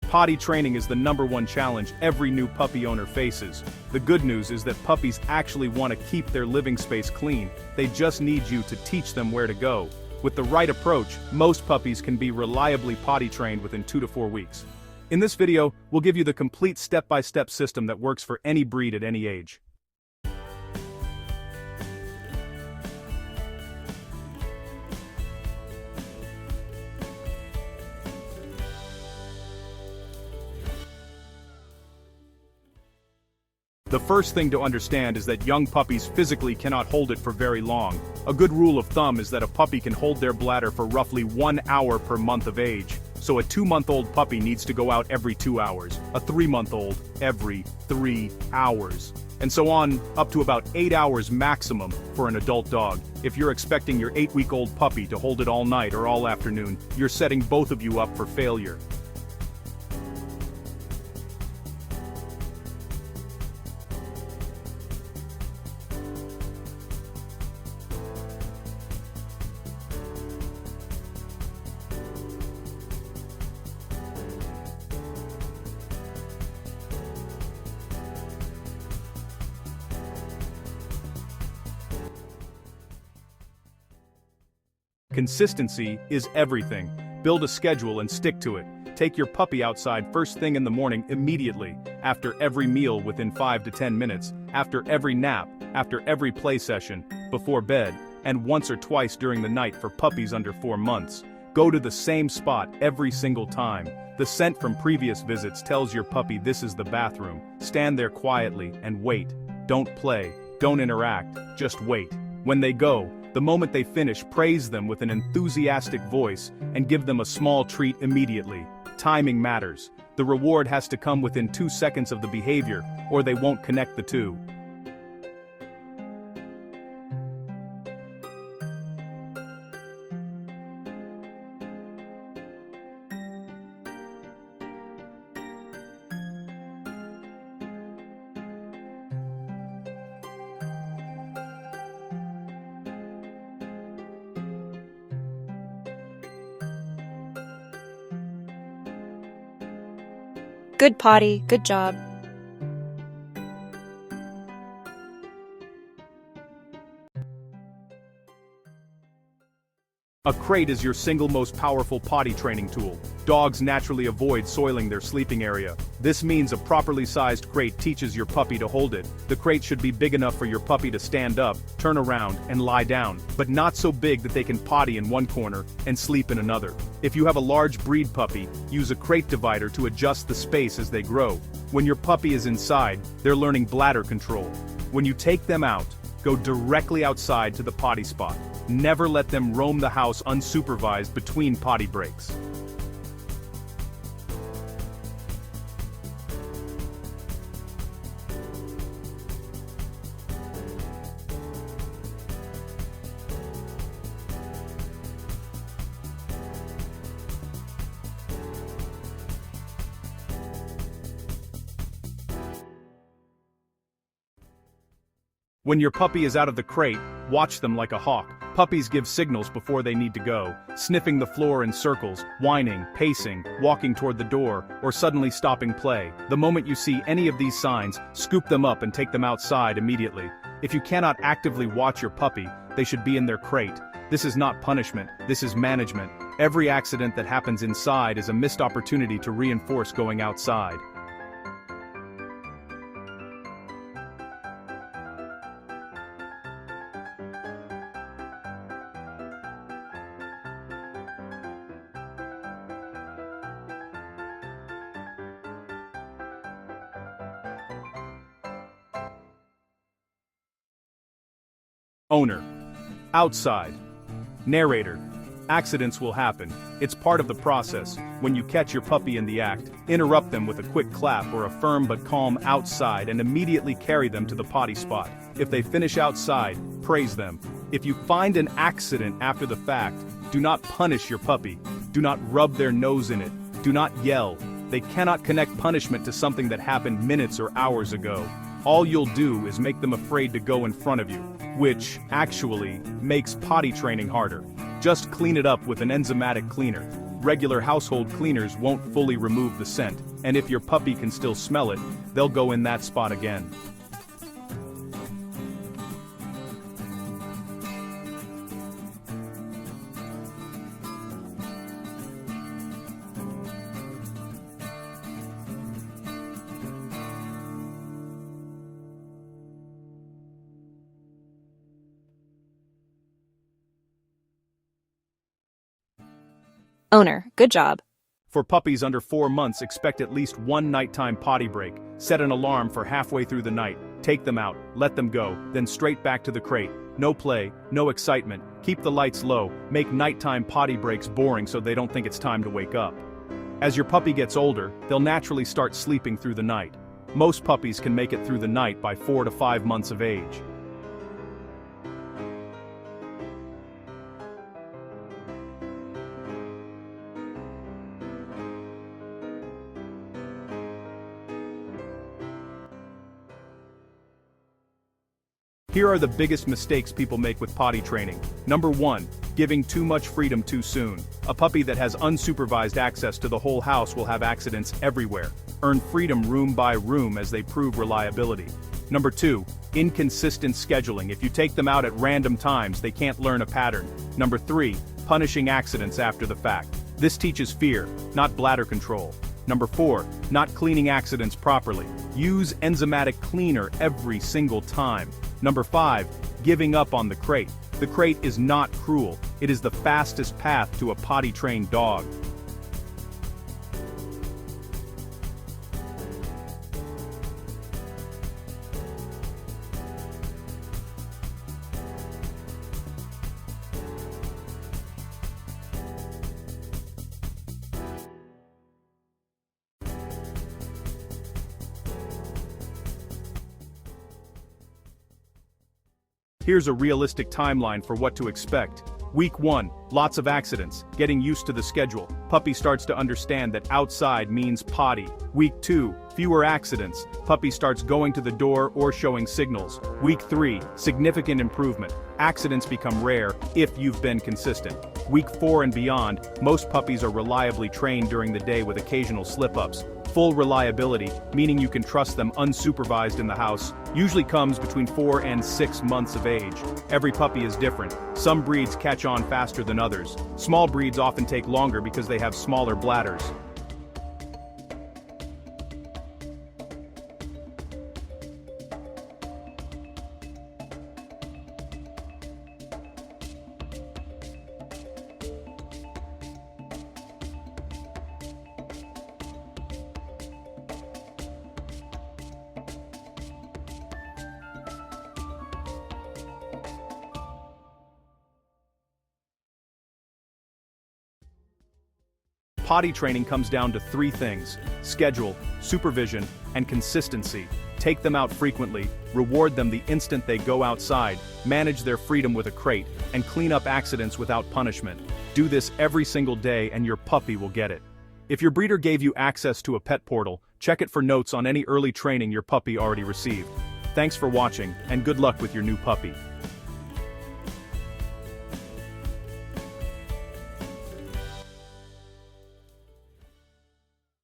Potty training is the #1 challenge every new puppy owner faces. The good news is that puppies actually want to keep their living space clean, they just need you to teach them where to go. With the right approach, most puppies can be reliably potty trained within 2 to 4 weeks. In this video, we'll give you the complete step-by-step system that works for any breed at any age. The first thing to understand is that young puppies physically cannot hold it for very long. A good rule of thumb is that a puppy can hold their bladder for roughly 1 hour per month of age. So a 2-month-old puppy needs to go out every 2 hours, a 3-month-old every 3 hours, and so on up to about 8 hours maximum for an adult dog. If you're expecting your 8-week-old puppy to hold it all night or all afternoon, you're setting both of you up for failure. Consistency is everything. Build a schedule and stick to it. Take your puppy outside first thing in the morning immediately, after every meal within 5 to 10 minutes, after every nap, after every play session, before bed, and once or twice during the night for puppies under 4 months. Go to the same spot every single time. The scent from previous visits tells your puppy this is the bathroom. Stand there quietly and wait. Don't play, don't interact, just wait. When they go, the moment they finish, praise them with an enthusiastic voice and give them a small treat immediately. Timing matters. The reward has to come within 2 seconds of the behavior, or they won't connect the two. Good Potty, good job. A crate is your single most powerful potty training tool. Dogs naturally avoid soiling their sleeping area. This means a properly sized crate teaches your puppy to hold it. The crate should be big enough for your puppy to stand up, turn around, and lie down, but not so big that they can potty in one corner and sleep in another. If you have a large breed puppy, use a crate divider to adjust the space as they grow. When your puppy is inside, they're learning bladder control. When you take them out, go directly outside to the potty spot. Never let them roam the house unsupervised between potty breaks. When your puppy is out of the crate, watch them like a hawk. Puppies give signals before they need to go, sniffing the floor in circles, whining, pacing, walking toward the door, or suddenly stopping play. The moment you see any of these signs, scoop them up and take them outside immediately. If you cannot actively watch your puppy, they should be in their crate. This is not punishment, this is management. Every accident that happens inside is a missed opportunity to reinforce going outside. Owner. Outside. Narrator. Accidents will happen. It's part of the process. When you catch your puppy in the act, interrupt them with a quick clap or a firm but calm outside and immediately carry them to the potty spot. If they finish outside, praise them. If you find an accident after the fact, do not punish your puppy. Do not rub their nose in it. Do not yell. They cannot connect punishment to something that happened minutes or hours ago. All you'll do is make them afraid to go in front of you, which, actually, makes potty training harder. Just clean it up with an enzymatic cleaner. Regular household cleaners won't fully remove the scent, and if your puppy can still smell it, they'll go in that spot again. Owner, good job. For puppies under 4 months, expect at least one nighttime potty break. Set an alarm for halfway through the night. Take them out, let them go, then straight back to the crate. No play, no excitement. Keep the lights low. Make nighttime potty breaks boring so they don't think it's time to wake up. As your puppy gets older, they'll naturally start sleeping through the night. Most puppies can make it through the night by 4 to 5 months of age. Here are the biggest mistakes people make with potty training. Number 1. Giving too much freedom too soon. A puppy that has unsupervised access to the whole house will have accidents everywhere. Earn freedom room by room as they prove reliability. Number 2. Inconsistent scheduling. If you take them out at random times, they can't learn a pattern. Number 3. Punishing accidents after the fact. This teaches fear, not bladder control. Number 4. Not cleaning accidents properly. Use enzymatic cleaner every single time. Number 5. Giving up on the crate. The crate is not cruel. It is the fastest path to a potty-trained dog. Here's a realistic timeline for what to expect. Week 1, lots of accidents, getting used to the schedule. Puppy starts to understand that outside means potty. Week 2, fewer accidents. Puppy starts going to the door or showing signals. Week 3, significant improvement. Accidents become rare if you've been consistent. Week 4 and beyond, most puppies are reliably trained during the day with occasional slip-ups. Full reliability, meaning you can trust them unsupervised in the house, usually comes between 4 and 6 months of age. Every puppy is different. Some breeds catch on faster than others. Small breeds often take longer because they have smaller bladders. Potty training comes down to 3 things: schedule, supervision, and consistency. Take them out frequently, reward them the instant they go outside, manage their freedom with a crate, and clean up accidents without punishment. Do this every single day and your puppy will get it. If your breeder gave you access to a pet portal, check it for notes on any early training your puppy already received. Thanks for watching, and good luck with your new puppy.